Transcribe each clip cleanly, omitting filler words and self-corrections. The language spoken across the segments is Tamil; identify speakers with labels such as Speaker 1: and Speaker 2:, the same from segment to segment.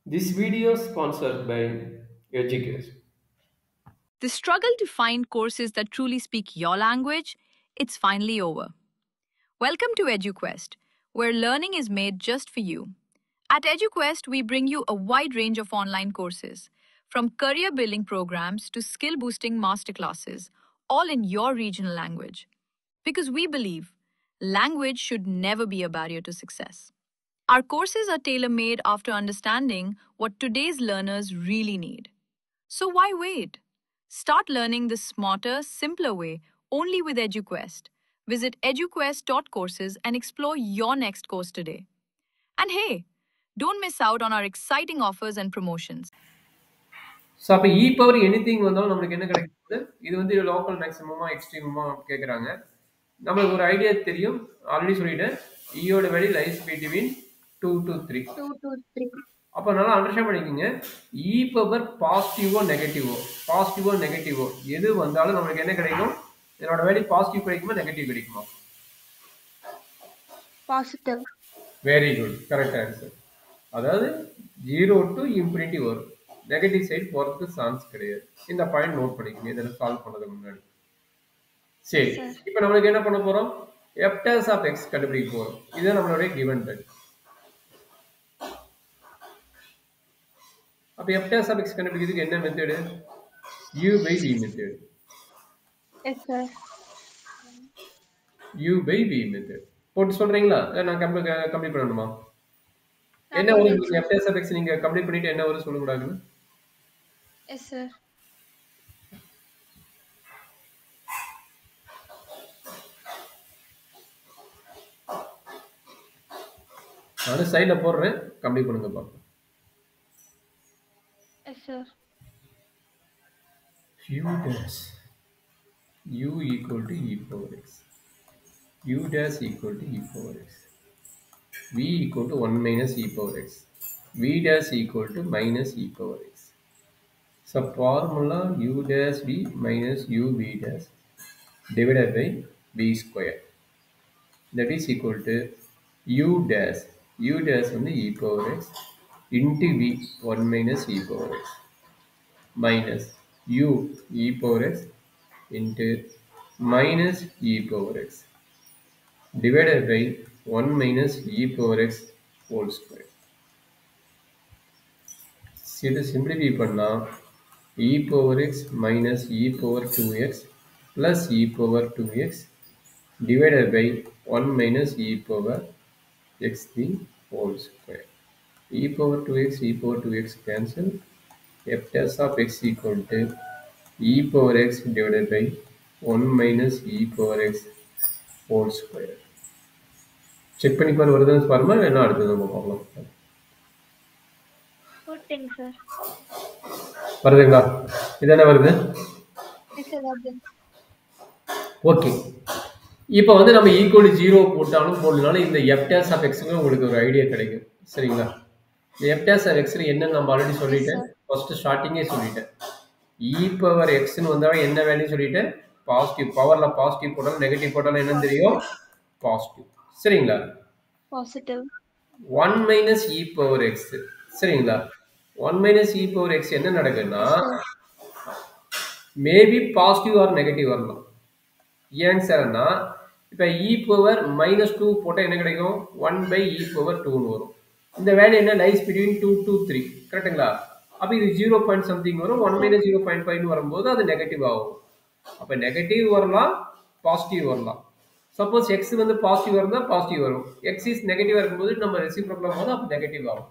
Speaker 1: This video is sponsored by Educate.
Speaker 2: The struggle to find courses that truly speak your language, it's finally over. Welcome to EduQuest, where learning is made just for you. At EduQuest, we bring you a wide range of online courses, from career building programs to skill boosting masterclasses, all in your regional language. Because we believe language should never be a barrier to success. Our courses are tailor made after understanding what today's learners really need. So why wait? Start learning the smarter, simpler way only with EduQuest. Visit eduquest.courses and explore your next course today. And hey, don't miss out on our exciting offers and promotions.
Speaker 1: So அப்போ பவர் எனிதிங் வந்தாலும் நம்மளுக்கு என்ன கிடைக்குது? இது வந்து லோக்கல் மேக்ஸிமமா எக்ஸ்ட்ரீமமா கேட்குறாங்க. நம்மளுக்கு ஒரு ஐடியா தெரியும். ஆல்ரெடி சொல்லிட்டேன். ஈயோட value lies between 2 to 3.
Speaker 3: 2 to 3.
Speaker 1: அப்போ நல்லா அண்டர்ஸ்டாண்ட் பண்ணிக்கோங்க. பவர் பாசிட்டிவோ நெகட்டிவோ எது வந்தாலும் நம்மளுக்கு என்ன கிடைக்கும்? இதனோட வேல்யூ பாசிட்டிவ் கிடைக்குமா நெகட்டிவ் கிடைக்குமா?
Speaker 3: Positive.
Speaker 1: Very good, correct answer. அதாவது 0 to infinity வரும். நெகட்டிவ் சைடு போகிறதுக்கு சான்ஸ் கிடையாது. இந்த பாயிண்ட் நோட் பண்ணிக்கோங்க இதில் சால்வ் பண்ணதுக்கு முன்னாடி. சரி, இப்போ நம்மளுக்கு என்ன பண்ண போகிறோம்? எப்டாஸ் ஆஃப் எக்ஸ் கண்டுபிடிக்க போகிறோம். இதுதான் நம்மளுடைய கிவன் வேல்யூ. அப்போ எப்டாஸ் ஆஃப் எக்ஸ் கண்டுபிடிக்கிறதுக்கு என்ன method? u by v method.
Speaker 3: Yes, sir.
Speaker 1: u by v method போட்டு சொல்றீங்களா? நான் கம்ப்ளீட் பண்ணணுமா? என்ன வரும்? நீங்க எப்டாஸ் ஆஃப் எக்ஸ் நீங்க கம்ப்ளீட் பண்ணிட்டு என்ன வரும் சொல்லக்கூடாது?
Speaker 3: Yes, sir.
Speaker 1: நான் சைடில் போடுறேன், கம்ப்ளீட் பண்ணுங்க பார்ப்போம்.
Speaker 3: Yes, sir.
Speaker 1: u dash u equal to e power x, u dash equal to e power x, v equal to 1 minus e power x, v dash equal to minus e power x. So formula u dash v minus u v dash divided by v square, that is equal to u dash வந்து e power x into v 1 minus e power x minus u e power x into minus e power x divided by 1 minus e power x whole square. இதை சிம்பிளிஃபை பண்ணால் e power x minus e power 2x plus e power 2x divided by 1 minus e power x the whole square. E power 2x cancel. F dash of x equal to e power x divided by 1 minus e power x whole square. Check பண்ணி பாரு வருதுன்னு பாருமா, என்ன அடுத்தது நம்ம பார்க்கலாம்.
Speaker 3: Good, sir.
Speaker 1: வருதுங்களா? இதானே வருது?
Speaker 3: Yes, sir.
Speaker 1: ஓகே, இப்போ வந்து நம்ம ஈக்குவல் 0 போட்டாலும் போடனாலும் இந்த எஃப் டேஸ் ஆஃப் எக்ஸுக்கு உங்களுக்கு ஒரு ஐடியா கிடைக்கும். சரிங்களா? இந்த எஃப் டேஸ் ஆஃப் எக்ஸ் என்னன்னு நம்ம ஆல்ரெடி சொல்லிட்டேன். ஃபர்ஸ்ட் ஸ்டார்டிங்கே சொல்லிட்டேன். இ பவர் எக்ஸ்ன்னு வந்தாலும் என்ன வேல்யூ சொல்லிட்டேன்? பாசிட்டிவ். பவர்ல பாசிட்டிவ் போட்டாலும் நெகட்டிவ் போட்டாலும் என்னன்னு தெரியும்? பாசிட்டிவ். சரிங்களா?
Speaker 3: Positive.
Speaker 1: 1 minus e power X. சரிங்களா? 1 மைனஸ் இ பவர் எக்ஸ் என்ன நடக்குதுன்னா மேபி பாசிட்டிவ் ஆர் நெகட்டிவ் வரலாம். ஏன் சார்னா இப்போ இ பவர் -2 போட்டால் என்ன கிடைக்கும்? 1 பை இ பவர் 2ன்னு வரும். இந்த வேல்யூ என்ன? Lies between 2 to 3. கரெக்டுங்களா? அப்போ இது 0 பாயிண்ட் சம்திங் வரும். 1 மைனஸ் 0.5 வரும்போது அது நெகட்டிவ் ஆகும். அப்போ நெகட்டிவ் வரலாம், பாசிட்டிவ் வரலாம். சப்போஸ் எக்ஸ் வந்து பாசிட்டிவ் இருந்தால் பாசிட்டிவ் வரும். எக்ஸ் இஸ் நெகட்டிவாக இருக்கும்போது நம்ம ரெசிப்ரோக்கல் ஆகும்போது அப்போ நெகட்டிவ் ஆகும்.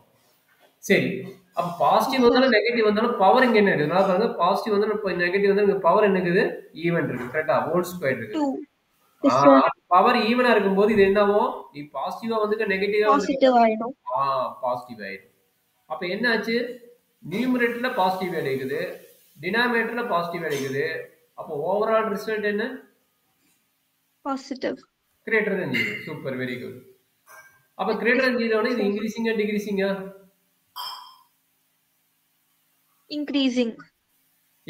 Speaker 1: சரி, அப்போ பாசிட்டிவ் வந்தாலும் நெகட்டிவ் வந்தாலும் பவர் இங்கே என்ன இருக்குது? நான் பாருங்க, பாசிட்டிவ் வந்தாலும் நெகட்டிவ் வந்தாலும் பவர் என்ன இருக்குது? ஈவன் இருக்கு. கரெக்டா? ஹோல் ஸ்கொயர் இருக்கு. பவர் ஈவனா இருக்கும்போது இது என்னவும் பாசிட்டிவா வந்துட்டு நெகட்டிவா
Speaker 3: பாசிட்டிவ் ஆயிடும்.
Speaker 1: பாசிட்டிவ் ஆயிடும். அப்ப என்ன ஆச்சு? நியூமரேட்டர்ல பாசிட்டிவ் வேல்யூ இருக்குது, டினாமினேட்டர்ல பாசிட்டிவ் வேல்யூ இருக்குது. அப்போ ஓவரால் ரிசல்ட் என்ன?
Speaker 3: Positive.
Speaker 1: Greater than 0. Super, very good. அப்ப கிரேட்டர் தென் 0 இது இன்கிரீசிங்கா டிக்ரீசிங்கா?
Speaker 3: இன்கிரீசிங்.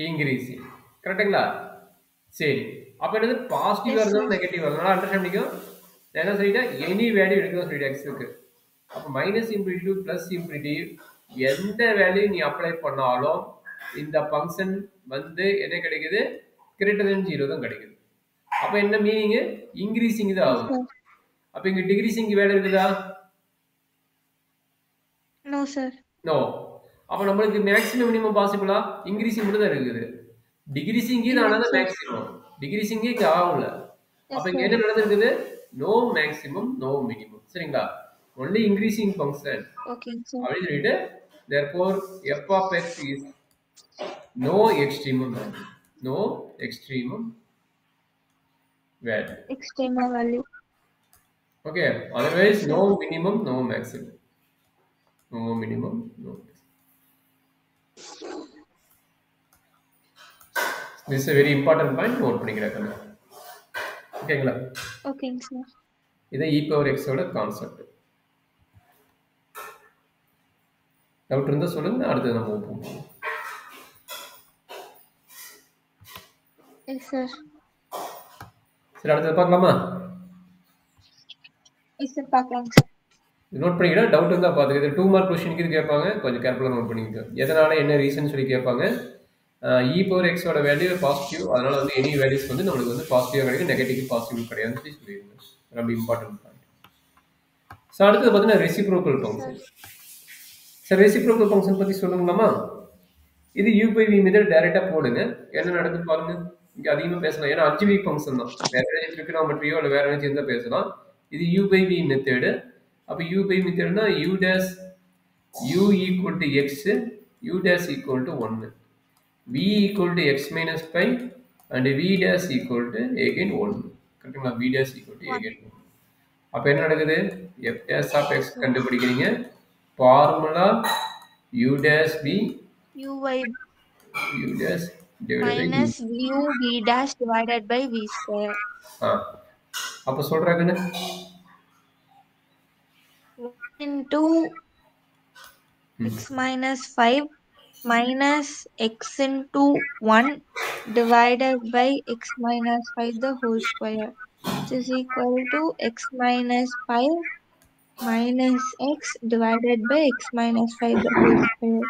Speaker 1: இன்கிரீசிங். கரெக்ட்டுங்களா? சரி, அப்ப என்னது? பாசிட்டிவா இருந்தாலும் நெகட்டிவா இருந்தாலும் அண்டர்ஸ்டாண்ட் பண்ணிக்கோ. நான் என்ன சொல்லிட்டேன்? எனி வேல்யூ எடுக்கணும் சொல்லிட்டேன் எக்ஸுக்கு. அப்போ minus infinity to plus infinity எந்த வேல்யூ நீ அப்ளை பண்ணாலும் இந்த ஃபங்க்ஷன் வந்து என்ன கிடைக்குது, கிரேட்டர் தென் 0 தான் கிடைக்குது. அப்ப என்ன மீனிங், இன்க்ரீசிங் தான்
Speaker 3: Yes,
Speaker 1: ஆகும்.
Speaker 3: sir.
Speaker 1: அப்ப இங்க டிக்ரீசிங் வேல்யூ இருக்குதா?
Speaker 3: No, sir.
Speaker 1: நோ. அப்ப நம்மளுக்கு மேக்ஸிமம் மினிமம் பாசிபிளா? இன்க்ரீசிங் மட்டும் தான் இருக்குது. டிக்ரீசிங்
Speaker 3: Yes,
Speaker 1: ஆனது
Speaker 3: sir.
Speaker 1: மேக்ஸிமம், டிக்ரீசிங்கே இங்க ஆகல.
Speaker 3: Yes,
Speaker 1: அப்ப இங்க
Speaker 3: sir.
Speaker 1: என்ன நடந்திருக்குது, நோ மேக்ஸிமம் நோ மினிமம். சரிங்களா? Only increasing function
Speaker 3: Okay, sir.
Speaker 1: அப்படின்னு சொல்லிட்டு therefore f of x is no extremum value. No extremum value.
Speaker 3: Extreme value.
Speaker 1: Okay, otherwise
Speaker 3: Yes,
Speaker 1: no
Speaker 3: sir.
Speaker 1: minimum no maximum. No minimum no maximum. This is a very important point, note பண்ணிக்கிறேன். ஓகேங்களா?
Speaker 3: Okay, sir.
Speaker 1: இது e power x ஓட கான்செப்ட். டவுட் இருந்தா சொல்லுங்க, அடுத்து நம்ம போவோம்.
Speaker 3: Yes, sir.
Speaker 1: சரி, அடுத்து பார்க்கலாமா?
Speaker 3: Yes, sir. பார்க்கலாம் sir.
Speaker 1: நோட் பண்ணிக்கிட்டா டவுட் இருந்தா பார்த்துக்க. இது 2 மார்க் கொஸ்டினுக்கு இது கேட்பாங்க, கொஞ்சம் கேர்ஃபுல்லாக நோட் பண்ணிக்க. எதனால என்ன ரீசன் சொல்லி கேட்பாங்க. இ பவர் எக்ஸோட வேல்யூ பாசிட்டிவ், அதனால வந்து எனி வேல்யூஸ் வந்து நம்மளுக்கு வந்து பாசிட்டிவாக கிடைக்கும், நெகட்டிவ் பாசிட்டிவ் கிடையாதுன்னு சொல்லி சொல்லியிருங்க. ரொம்ப இம்பார்ட்டன்ட் பாயிண்ட். ஸோ அடுத்தது பார்த்தீங்கன்னா reciprocal function. Sir reciprocal function பற்றி சொல்லுங்களாமா? இது யூ பை வி மெத்தட் டைரெக்டாக போடுங்க, என்ன நடக்குது பாருங்க. இங்கே அதிகமாக பேசலாம், ஏன்னா அல்ஜிபிரிக் ஃபங்க்ஷன் தான். வேற ஏதாச்சும் ட்ரிகோனோமெட்ரியோ இல்லை வேற ஏதாச்சும் இருந்தால் பேசலாம். இது யூ பை வி மெத்தடு. அப்போ யூ பை மெத்தட்னா U dash U equal to X, U dash equal to 1, v equal to x minus pi and v dash equal to again 1. கரெக்ட்டுங்களா? v dash equal to again 1. அப்போ என்ன நடக்குது, f dash of x கண்டுபிடிக்கிறீங்க. Formula u dash v
Speaker 3: uy
Speaker 1: u dash divided by
Speaker 3: minus u v dash divided by v square.
Speaker 1: அப்போ சொல்றாங்கன்னு
Speaker 3: 1 into x minus 5 minus x into 1 divided by x minus 5 the whole square, which is equal to x minus 5 minus x divided by x minus 5 the whole square.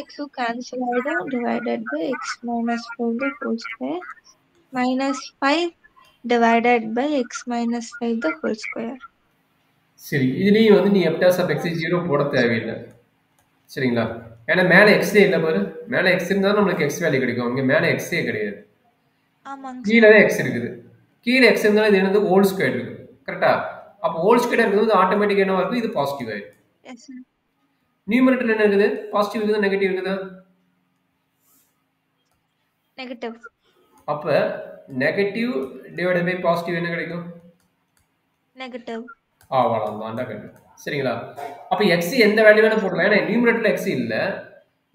Speaker 3: x cancel out, divided by x minus 5 the whole square minus 5 divided by x minus 5 the whole square.
Speaker 1: சரி, இதுலேயும் வந்து நீ f dash of x 0 போட தேவையில்லை. சரிங்களா? ஏன்னா மேலே எக்ஸே இல்லை பாரு. மேலே எக்ஸ் இருந்தால் நம்மளுக்கு எக்ஸ் வேல்யூ கிடைக்கும். இங்கே மேலே எக்ஸே கிடையாது, கீழே தான் எக்ஸ் இருக்குது. கீழே எக்ஸ் இருந்தாலும் இது என்னது ஹோல் ஸ்கொயர் இருக்குது. கரெக்டா? அப்போ ஹோல் ஸ்கொயர் இருக்குது, ஆட்டோமேட்டிக் என்னவா இருக்கும், இது பாசிட்டிவ் ஆயிடும். நியூமரேட்டர் என்ன இருக்குது, பாசிட்டிவ் இருக்குதா நெகட்டிவ் இருக்குதா?
Speaker 3: நெகட்டிவ்.
Speaker 1: அப்ப நெகட்டிவ் டிவைடட் பை பாசிட்டிவ் என்ன கிடைக்கும்,
Speaker 3: நெகட்டிவ்.
Speaker 1: அவ்வளவுதான் கிடைக்கும். சரிங்களா? அப்ப எக்ஸ் எந்த வேல்யூ வேணா போடலாம், ஏன்னா நியூமரேட்டர்ல எக்ஸ் இல்ல,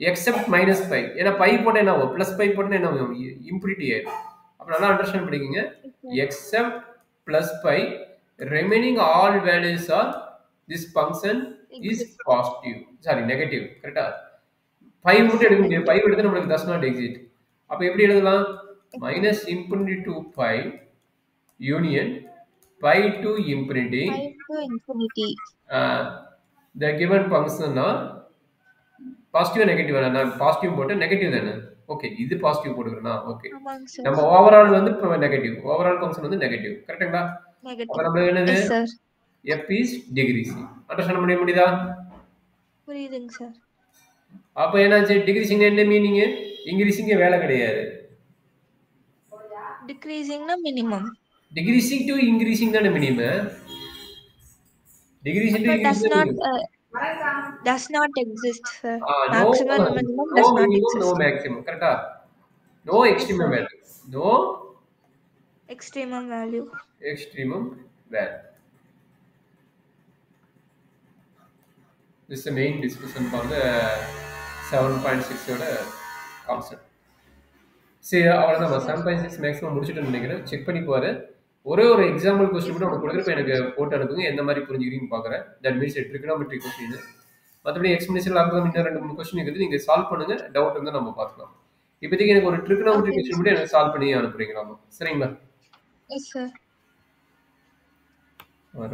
Speaker 1: எக்ஸப்ட் மைனஸ் பை. ஏன்னா பை போட்டா என்ன ஆகும், பிளஸ் பை போட்டா என்ன ஆகும், இம்பிரிட்டி ஆயிடும். அப்ப நல்லா அண்டர்ஸ்டாண்ட் பண்ணிக்கங்க. Except plus pi remaining all values are this function is positive, sorry negative. கரெக்டா? 5 மட்டும் எடுக்க முடியாது, 5 எடுத்து நம்மளுக்கு does not exist. அப்ப எப்படி எழுதலாம், minus infinity to pi union pi to infinity. the given function positive negative, நான் பாசிட்டிவ் போட்டு நெகட்டிவ் தானே. ஓகே, இது பாசிட்டிவ் போட்டுக்கிறேனா? ஓகே, நம்ம ஓவரால் வந்து நெகட்டிவ், ஓவரால் ஃபங்க்ஷன் வந்து நெகட்டிவ். கரெக்ட்டுங்களா? அப்ப நம்ம என்னது, f is decreasing. அண்டர்ஸ்டாண்ட் பண்ண முடியுதா?
Speaker 3: புரியுதுங்க சார்.
Speaker 1: அப்ப என்னாச்சு, டிக்ரீசிங் என்ன மீனிங், இன்க்ரீசிங் வேலை கிடையாது.
Speaker 3: டிக்ரீசிங்னா மினிமம்.
Speaker 1: டிக்ரீசிங் டு இன்க்ரீசிங் தான minimum. Decreasing to increasing
Speaker 3: does not exist sir.
Speaker 1: No
Speaker 3: maximum minimum does not exist.
Speaker 1: no maximum. கரெக்ட்டா? no extremum value. no
Speaker 3: extremum value.
Speaker 1: extremum value. This is the main discussion for the 7.6 ஓட கான்செப்ட். சரி, அவ்வளவுதான். 7.6 மேக்ஸிமம் முடிச்சிட்டு நினைக்கிறேன். செக் பண்ணி பாரு. ஒரே ஒரு எக்ஸாம்பிள் கொஸ்டின் கூட உங்களுக்கு கொடுக்குறப்ப எனக்கு போட்டு அனுப்புங்க, எந்த மாதிரி புரிஞ்சுக்கிறீங்கன்னு பார்க்குறேன். That means trigonometry question. மற்றபடி எக்ஸ்பிளனேஷன் ஆகும், இன்னும் 2-3 கொஸ்டின் இருக்குது, நீங்கள் சால்வ் பண்ணுங்க. டவுட் இருந்தால் நம்ம பார்த்துக்கலாம். இப்போதைக்கு எனக்கு ஒரு ட்ரிகோனோமெட்ரி கொஸ்டின் மட்டும் எனக்கு சால்வ் பண்ணி அனுப்புறீங்களாமா? சரிங்களா?
Speaker 3: Yes sir.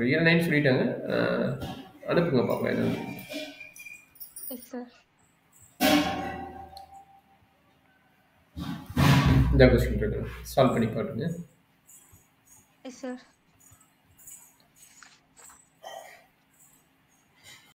Speaker 1: ரியல் லைன் சொல்லிட்டாங்க, அனுப்புங்க பாப்பா என்னன்னு.
Speaker 3: Yes sir.
Speaker 1: இந்த கொஸ்டின் இருக்கு, சால்வ் பண்ணி பாருங்க.
Speaker 3: Yes sir.